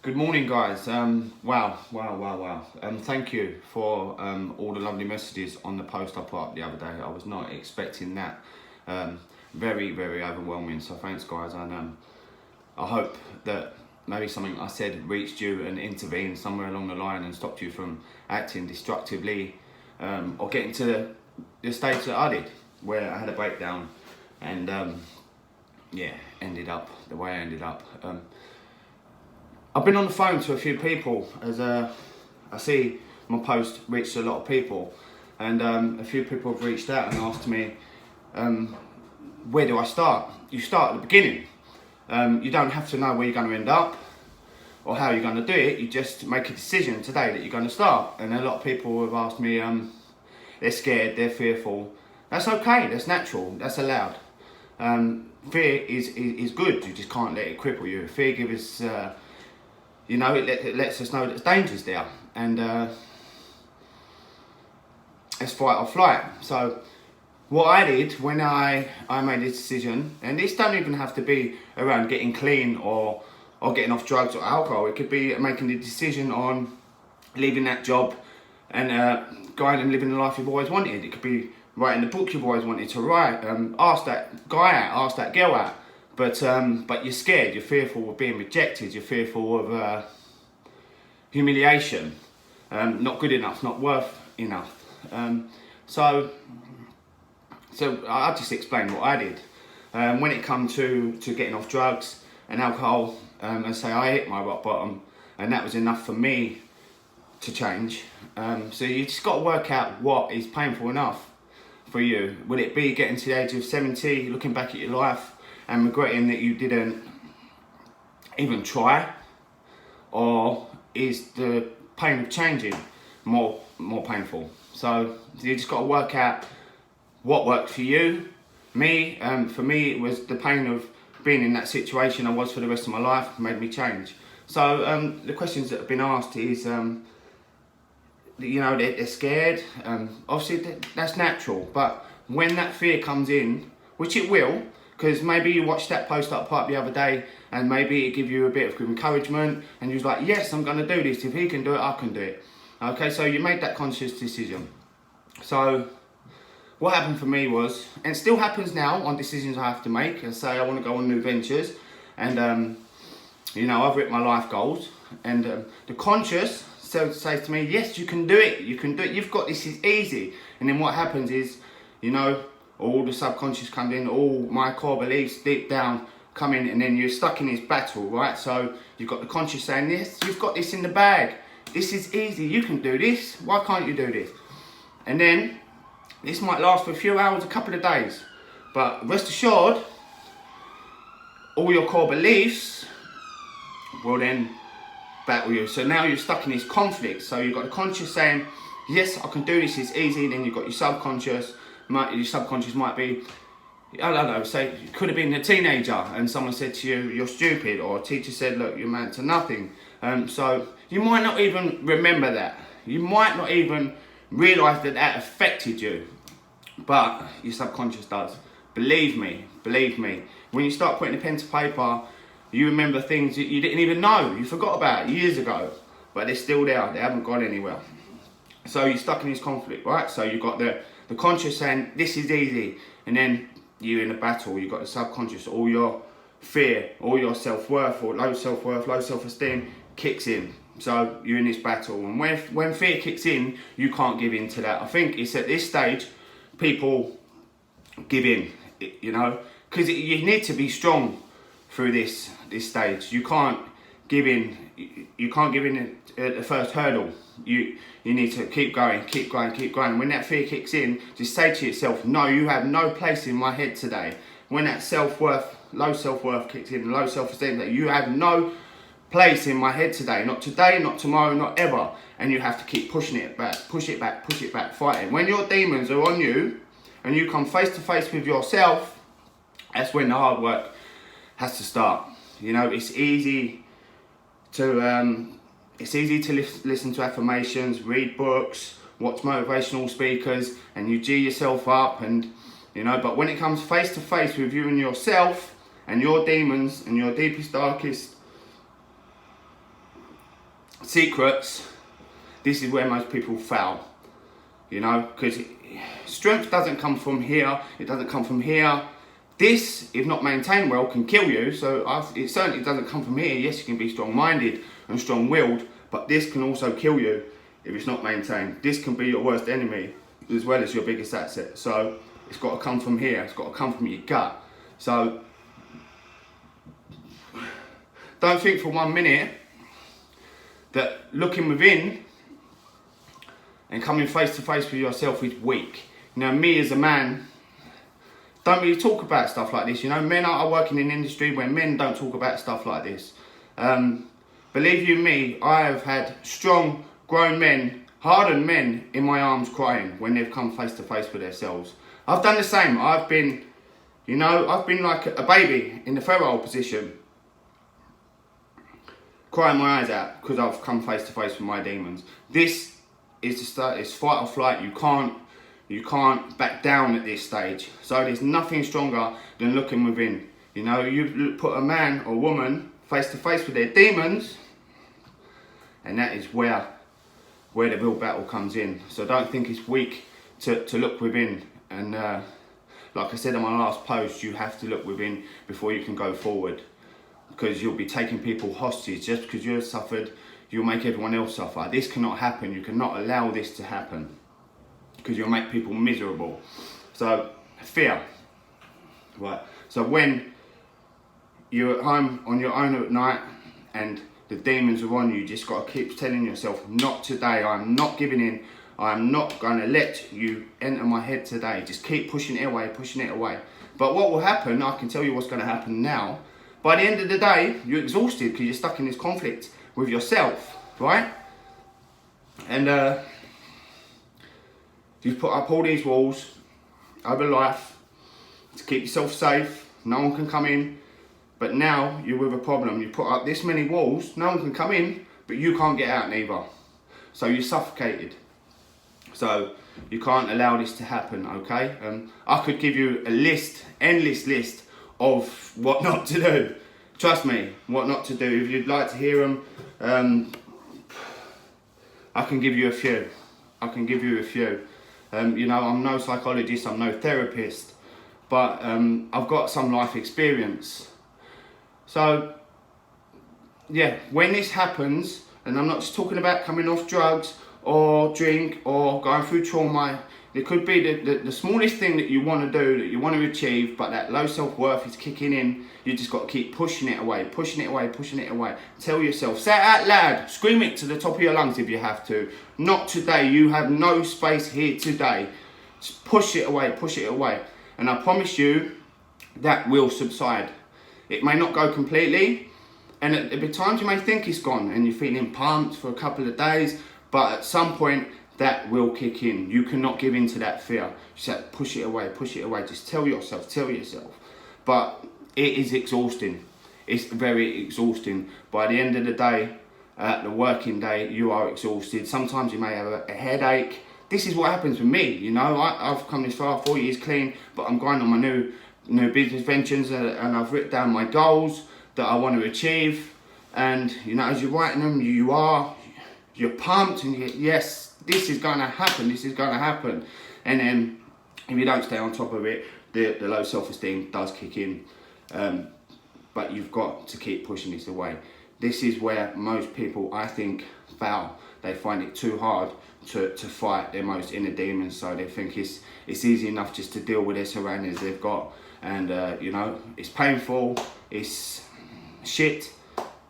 Good morning, guys. Wow. Thank you for all the lovely messages on the post I put up the other day. I was not expecting that. Very overwhelming. So thanks, guys. And I hope that maybe something I said reached you and intervened somewhere along the line and stopped you from acting destructively or getting to the stage that I did, where I had a breakdown and ended up the way I ended up. I've been on the phone to a few people as I see my post reached a lot of people, and a few people have reached out and asked me, where do I start? You start at the beginning. You don't have to know where you're going to end up or how you're going to do it. You just make a decision today that you're going to start. And a lot of people have asked me, they're scared, they're fearful. That's okay, that's natural, that's allowed. Fear is good, you just can't let it cripple you. Fear gives us, it lets us know that danger's there, and it's fight or flight. So what I did when I made this decision, and this don't even have to be around getting clean or getting off drugs or alcohol. It could be making the decision on leaving that job and going and living the life you've always wanted. It could be writing the book you've always wanted to write. Ask that guy out, ask that girl out. But you're scared, you're fearful of being rejected, you're fearful of humiliation, not good enough, not worth enough. So I'll just explain what I did. When it come to getting off drugs and alcohol, and say I hit my rock bottom, and that was enough for me to change. So you just got to work out what is painful enough for you. Will it be getting to the age of 70, looking back at your life and regretting that you didn't even try? Or is the pain of changing more painful? So you just got to work out what worked for you. For me, it was the pain of being in that situation I was for the rest of my life made me change. So the questions that have been asked is, they're scared. Obviously, that's natural. But when that fear comes in, which it will, because maybe you watched that post up part the other day and maybe it give you a bit of encouragement and you was like, yes, I'm going to do this. If he can do it, I can do it. Okay, so you made that conscious decision. So what happened for me was, and it still happens now on decisions I have to make, and say I want to go on new ventures, and I've written my life goals, and the conscious says to me, yes, you can do it, you've got this, is easy. And then what happens is, all the subconscious comes in, all my core beliefs deep down come in, and then you're stuck in this battle, right? So you've got the conscious saying, yes, you've got this in the bag, this is easy, you can do this, why can't you do this? And then this might last for a few hours, a couple of days, but rest assured, all your core beliefs will then battle you. So now you're stuck in this conflict. So you've got the conscious saying, yes, I can do this, it's easy. And then you've got your subconscious. Your subconscious might be, I don't know, say, you could have been a teenager and someone said to you, you're stupid, or a teacher said, look, you're man to nothing. So you might not even remember that. You might not even realise that affected you, but your subconscious does. Believe me. When you start putting a pen to paper, you remember things that you didn't even know, you forgot about years ago, but they're still there, they haven't gone anywhere. So you're stuck in this conflict, right? So you've got the conscious saying, this is easy, and then you're in a battle, you've got the subconscious, all your fear, all your self-worth, or low self-worth, low self-esteem kicks in. So you're in this battle, and when fear kicks in, you can't give in to that. I think it's at this stage, people give in, because you need to be strong through this stage. You can't give in. You can't give in at the first hurdle. You need to keep going. When that fear kicks in, just say to yourself, no, you have no place in my head today. When that low self-worth kicks in, low self-esteem, that you have no place in my head today. Not today, not tomorrow, not ever. And you have to keep pushing it back, push it back, fighting. When your demons are on you and you come face to face with yourself, that's when the hard work has to start. It's easy to listen to affirmations, read books, watch motivational speakers, and you G yourself up, and but when it comes face to face with you and yourself and your demons and your deepest, darkest secrets, this is where most people fail, you know, because strength doesn't come from here, it doesn't come from here. This, if not maintained well, can kill you. So it certainly doesn't come from here. Yes, you can be strong-minded and strong-willed, but this can also kill you if it's not maintained. This can be your worst enemy as well as your biggest asset. So it's got to come from here. It's got to come from your gut. So don't think for 1 minute that looking within and coming face to face with yourself is weak. You know, me as a man, don't really talk about stuff like this. You know, men are working in an industry where men don't talk about stuff like this. Believe you me, I have had strong, grown men, hardened men in my arms crying when they've come face to face with themselves. I've done the same. I've been like a baby in the feral position, crying my eyes out because I've come face to face with my demons. This is the start. It's fight or flight. You can't back down at this stage. So there's nothing stronger than looking within. You know, you put a man or woman face to face with their demons, and that is where the real battle comes in. So don't think it's weak to look within. And like I said in my last post, you have to look within before you can go forward, because you'll be taking people hostage. Just because you've suffered, you'll make everyone else suffer. This cannot happen. You cannot allow this to happen, because you'll make people miserable. So fear, right? So when you're at home on your own at night and the demons are on you, you just got to keep telling yourself, not today. I'm not giving in. I'm not going to let you enter my head today. Just keep pushing it away, pushing it away. But what will happen, I can tell you what's going to happen now. By the end of the day, you're exhausted because you're stuck in this conflict with yourself, right? And you put up all these walls over life to keep yourself safe. No one can come in. But now you're with a problem. You put up this many walls, no one can come in, but you can't get out neither. So you're suffocated. So you can't allow this to happen, okay? I could give you a list, endless list of what not to do. Trust me, what not to do. If you'd like to hear them, I can give you a few. You know, I'm no psychologist, I'm no therapist, but I've got some life experience. So, yeah, when this happens, and I'm not just talking about coming off drugs or drink or going through trauma, it could be the smallest thing that you want to do, that you want to achieve, but that low self-worth is kicking in. You just got to keep pushing it away, pushing it away, pushing it away. Tell yourself, say it out loud, scream it to the top of your lungs if you have to. Not today, you have no space here today. Just push it away, push it away. And I promise you, that will subside. It may not go completely, and at the times you may think it's gone and you're feeling pumped for a couple of days, but at some point that will kick in. You cannot give in to that fear. Just have to push it away, push it away. Just tell yourself. But it is exhausting. It's very exhausting. By the end of the day, the working day, you are exhausted. Sometimes you may have a headache. This is what happens with me, you know. I've come this far, 4 years clean, but I'm going on my new business ventures, and I've written down my goals that I want to achieve. And you know, as you're writing them, you're pumped, and yes, this is going to happen. And then if you don't stay on top of it, the low self-esteem does kick in. But you've got to keep pushing this away. This is where most people, I think, fail. They find it too hard to fight their most inner demons, so they think it's easy enough just to deal with their surroundings they've got. And you know, it's painful, it's shit,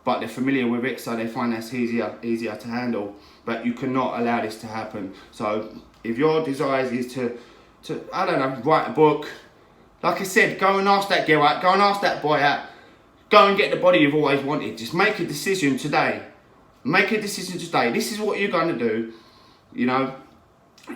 but they're familiar with it, so they find that's easier to handle. But you cannot allow this to happen. So if your desire is to I don't know, write a book, like I said, go and ask that girl out, go and ask that boy out, go and get the body you've always wanted. Just make a decision today. Make a decision today. This is what you're going to do, you know,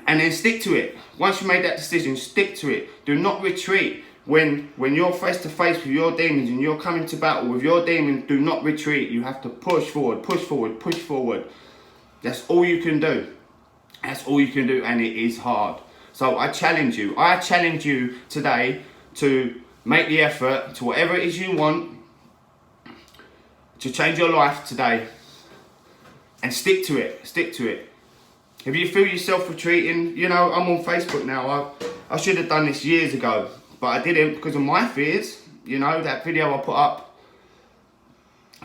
and then stick to it. Once you made that decision, stick to it. Do not retreat. When you're face to face with your demons and you're coming to battle with your demons, do not retreat. You have to push forward, push forward, push forward. That's all you can do. That's all you can do, and it is hard. So I challenge you today to make the effort to whatever it is you want to change your life today. and stick to it. Stick to it. If you feel yourself retreating, you know, I'm on Facebook now. I should have done this years ago, but I didn't because of my fears. You know, that video I put up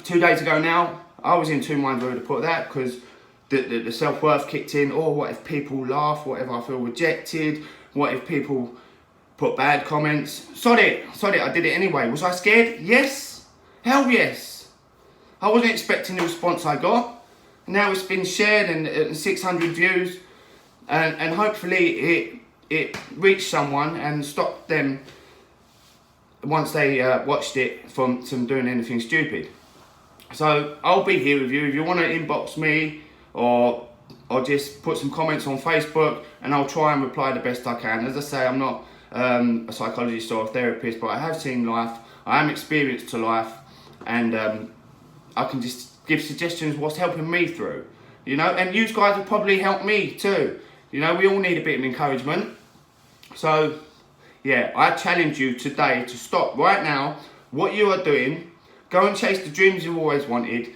2 days ago now, I was in two minds whether to put that because the self-worth kicked in. Oh, what if people laugh? What if I feel rejected? What if people put bad comments? Sod it, I did it anyway. Was I scared? Yes, hell yes. I wasn't expecting the response I got. Now it's been shared and 600 views, and hopefully it reached someone and stopped them once they watched it from doing anything stupid. So I'll be here with you if you want to inbox me or just put some comments on Facebook, and I'll try and reply the best I can. As I say, I'm not a psychologist or a therapist, but I have seen life. I am experienced to life, and I can just give suggestions what's helping me through, you know, and you guys have probably helped me too. You know, we all need a bit of encouragement. So yeah, I challenge you today to stop right now what you are doing, go and chase the dreams you've always wanted,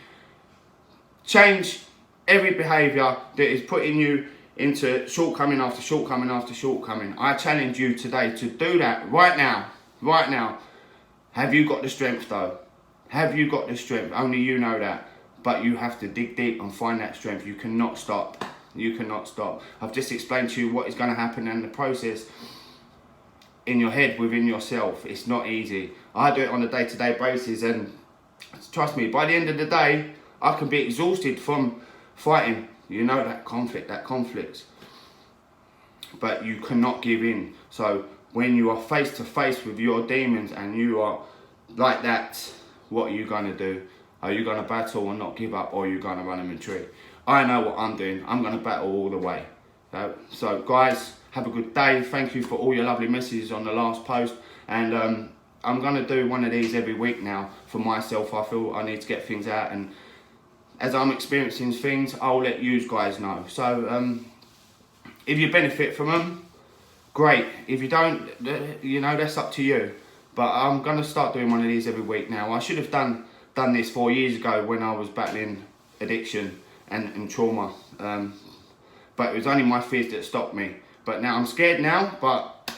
change every behaviour that is putting you into shortcoming after shortcoming after shortcoming. I challenge you today to do that right now, right now. Have you got the strength though? Have you got the strength? Only you know that. But you have to dig deep and find that strength. You cannot stop. You cannot stop. I've just explained to you what is going to happen in the process in your head, within yourself. It's not easy. I do it on a day-to-day basis, and trust me, by the end of the day, I can be exhausted from fighting, you know, that conflict. But you cannot give in. So when you are face to face with your demons and you are like that, what are you going to do? Are you going to battle and not give up, or are you going to run and retreat? I know what I'm doing. I'm going to battle all the way. So guys, have a good day. Thank you for all your lovely messages on the last post. And I'm going to do one of these every week now for myself. I feel I need to get things out. And as I'm experiencing things, I'll let you guys know. So if you benefit from them, great. If you don't, you know, that's up to you. But I'm going to start doing one of these every week now. I should have done this 4 years ago when I was battling addiction and trauma. But it was only my fears that stopped me. But now I'm scared now, but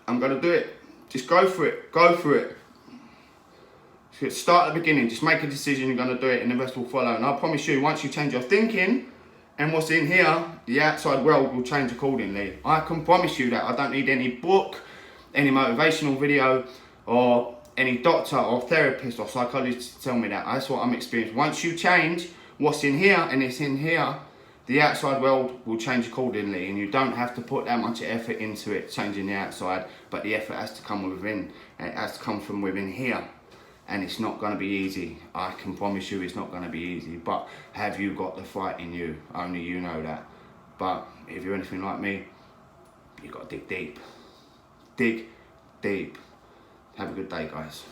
I'm going to do it. Just go for it. Go for it. Start at the beginning. Just make a decision. You're going to do it, and the rest will follow. And I promise you, once you change your thinking and what's in here, the outside world will change accordingly. I can promise you that. I don't need any book, any motivational video, or any doctor or therapist or psychologist to tell me that. That's what I'm experiencing. Once you change what's in here, and it's in here, the outside world will change accordingly, and you don't have to put that much effort into it, changing the outside, but the effort has to come within, and it has to come from within here, and it's not going to be easy. I can promise you it's not going to be easy, but have you got the fight in you? Only you know that. But if you're anything like me, you've got to dig deep. Dig deep. Have a good day, guys.